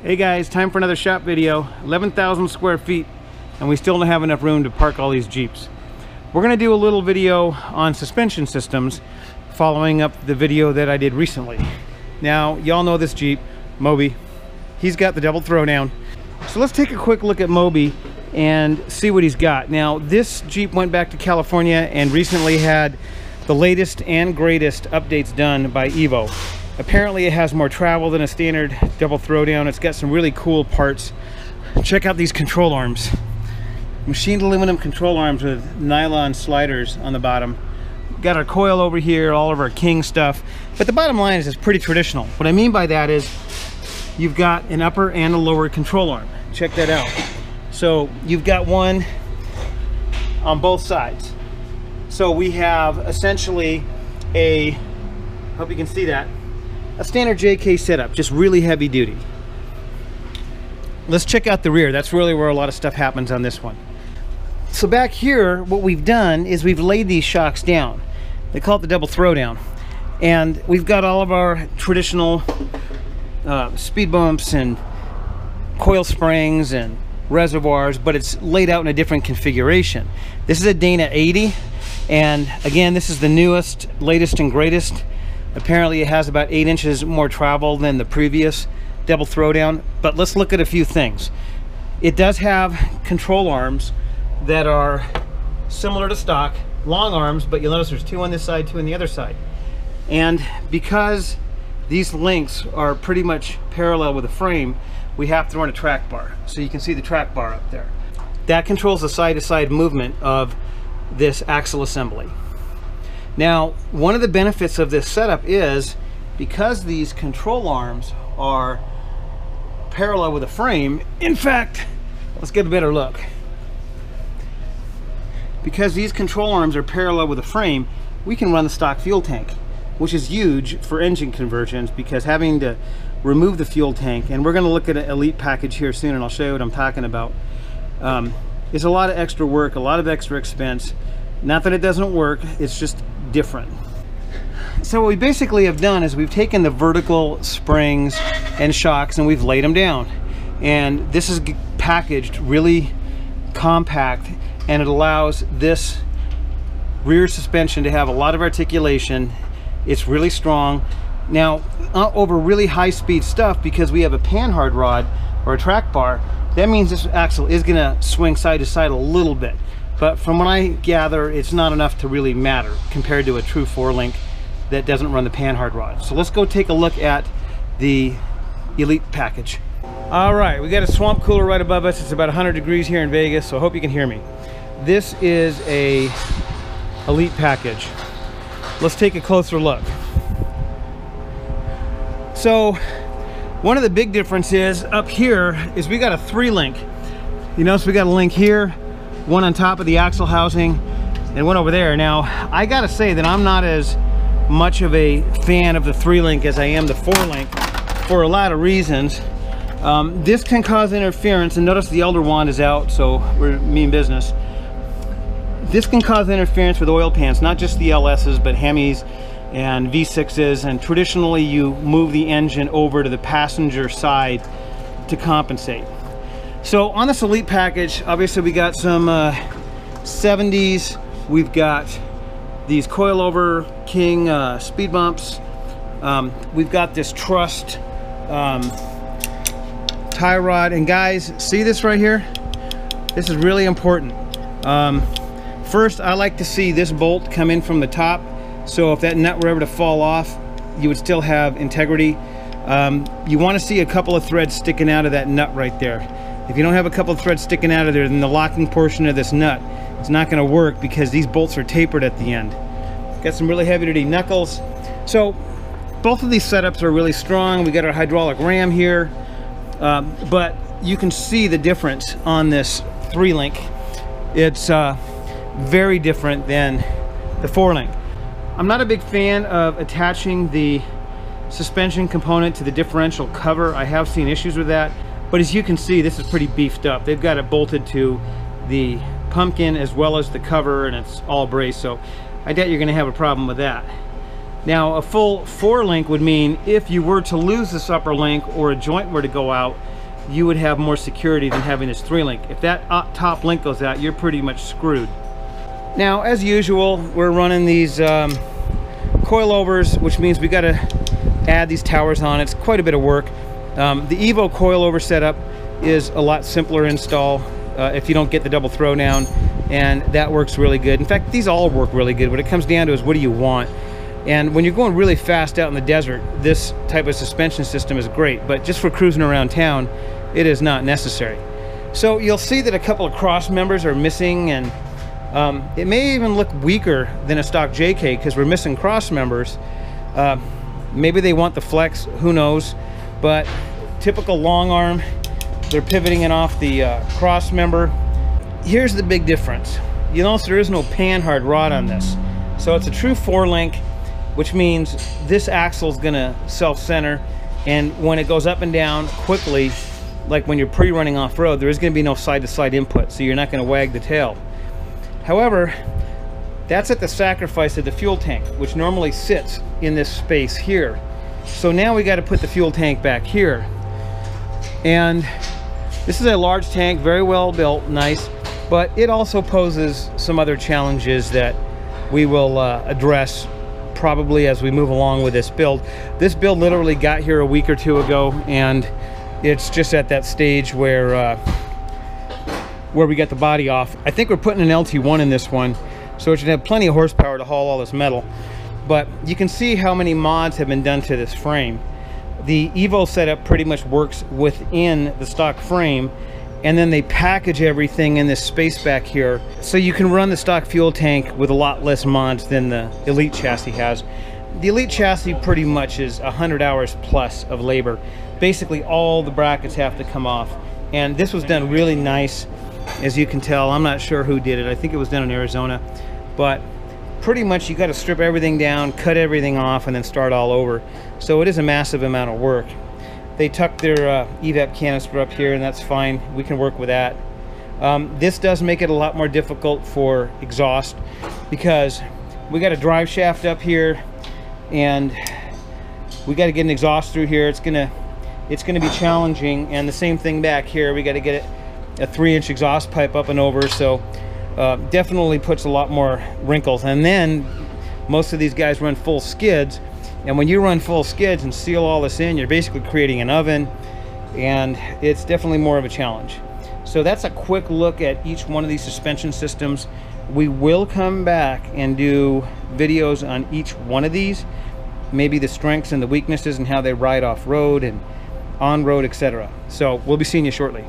Hey guys, time for another shop video. 11,000 square feet, and we still don't have enough room to park all these Jeeps. We're gonna do a little video on suspension systems, following up the video that I did recently. Now, y'all know this Jeep, Moby. He's got the double throwdown. So let's take a quick look at Moby and see what he's got. Now, this Jeep went back to California and recently had the latest and greatest updates done by Evo. Apparently it has more travel than a standard double throwdown. It's got some really cool parts. Check out these control arms. Machined aluminum control arms with nylon sliders on the bottom. Got our coil over here, all of our King stuff. But the bottom line is it's pretty traditional. What I mean by that is you've got an upper and a lower control arm. Check that out. So you've got one on both sides. So we have essentially a, hope you can see that, a standard JK setup, just really heavy duty. Let's check out the rear. That's really where a lot of stuff happens on this one. So back here, what we've done is we've laid these shocks down. They call it the double throwdown. And we've got all of our traditional speed bumps and coil springs and reservoirs, but it's laid out in a different configuration. This is a Dana 80, and again, this is the newest, latest and greatest. Apparently it has about 8 inches more travel than the previous double throwdown, but let's look at a few things. It does have control arms that are similar to stock, long arms, but you'll notice there's 2 on this side, 2 on the other side. And because these links are pretty much parallel with the frame, we have to run a track bar. So you can see the track bar up there. That controls the side-to-side movement of this axle assembly. Now, one of the benefits of this setup is because these control arms are parallel with the frame. In fact, let's get a better look. Because these control arms are parallel with the frame, we can run the stock fuel tank, which is huge for engine conversions, because having to remove the fuel tank, and we're going to look at an Elite package here soon and I'll show you what I'm talking about, it's a lot of extra work, a lot of extra expense. Not that it doesn't work, it's just different. So what we basically have done is we've taken the vertical springs and shocks and we've laid them down. And this is packaged really compact, and it allows this rear suspension to have a lot of articulation. It's really strong. Now, over really high speed stuff, because we have a panhard rod or a track bar, that means this axle is gonna swing side to side a little bit. But from what I gather, it's not enough to really matter compared to a true 4-link that doesn't run the panhard rod. So let's go take a look at the Elite package. All right, we got a swamp cooler right above us. It's about 100 degrees here in Vegas, so I hope you can hear me. This is a Elite package. Let's take a closer look. So one of the big differences up here is we got a 3-link. You notice we got a link here, one on top of the axle housing, and one over there. Now, I gotta say that I'm not as much of a fan of the 3-link as I am the 4-link for a lot of reasons. This can cause interference, and notice the elder wand is out, so we're mean business. This can cause interference with oil pans, not just the LS's, but Hemis and V6s, and traditionally you move the engine over to the passenger side to compensate. So on this Elite package, obviously we got some 70s, we've got these coilover King speed bumps, we've got this trussed tie rod, and guys, see this right here? This is really important. First, I like to see this bolt come in from the top, so if that nut were ever to fall off, you would still have integrity. You want to see a couple of threads sticking out of that nut right there. If you don't have a couple of threads sticking out of there, then the locking portion of this nut is not going to work, because these bolts are tapered at the end. Got some really heavy duty knuckles. So both of these setups are really strong. We got our hydraulic ram here, but you can see the difference on this 3-link. It's very different than the 4-link. I'm not a big fan of attaching the suspension component to the differential cover. I have seen issues with that, but as you can see, this is pretty beefed up. They've got it bolted to the pumpkin as well as the cover, and it's all braced, so I doubt you're going to have a problem with that. Now a full 4-link would mean if you were to lose this upper link or a joint were to go out, you would have more security than having this 3-link. If that top link goes out, you're pretty much screwed. Now, as usual, we're running these coilovers, which means we got to add these towers on. It's quite a bit of work. The Evo coilover setup is a lot simpler install if you don't get the double throwdown, and that works really good. In fact, these all work really good. What it comes down to is what do you want? And when you're going really fast out in the desert, this type of suspension system is great, but just for cruising around town, it is not necessary. So you'll see that a couple of cross members are missing, and it may even look weaker than a stock JK because we're missing cross members. Maybe they want the flex, who knows, but typical long arm, they're pivoting it off the cross member. Here's the big difference. You notice there is no panhard rod on this. So it's a true 4-link, which means this axle is gonna self-center, and when it goes up and down quickly, like when you're pre-running off-road, there is gonna be no side-to-side input, so you're not gonna wag the tail. However, that's at the sacrifice of the fuel tank, which normally sits in this space here. So now we got to put the fuel tank back here. And this is a large tank, very well built, nice, but it also poses some other challenges that we will address probably as we move along with this build. This build literally got here a week or two ago, and it's just at that stage where we got the body off. I think we're putting an LT1 in this one, so it should have plenty of horsepower to haul all this metal. But you can see how many mods have been done to this frame. The Evo setup pretty much works within the stock frame, and then they package everything in this space back here, so you can run the stock fuel tank with a lot less mods than the Elite chassis has. The Elite chassis pretty much is 100 hours plus of labor. Basically all the brackets have to come off, and this was done really nice. As you can tell, I'm not sure who did it. I think it was done in Arizona, but pretty much you got to strip everything down, cut everything off, and then start all over. So it is a massive amount of work. They tucked their evap canister up here, and that's fine. We can work with that. This does make it a lot more difficult for exhaust because we got a drive shaft up here, and we got to get an exhaust through here. It's gonna be challenging, and the same thing back here. We got to get it a 3-inch exhaust pipe up and over, so definitely puts a lot more wrinkles. And then most of these guys run full skids, and when you run full skids and seal all this in, you're basically creating an oven, and it's definitely more of a challenge. So that's a quick look at each one of these suspension systems. We will come back and do videos on each one of these, maybe the strengths and the weaknesses and how they ride off-road and on-road, etc. So we'll be seeing you shortly.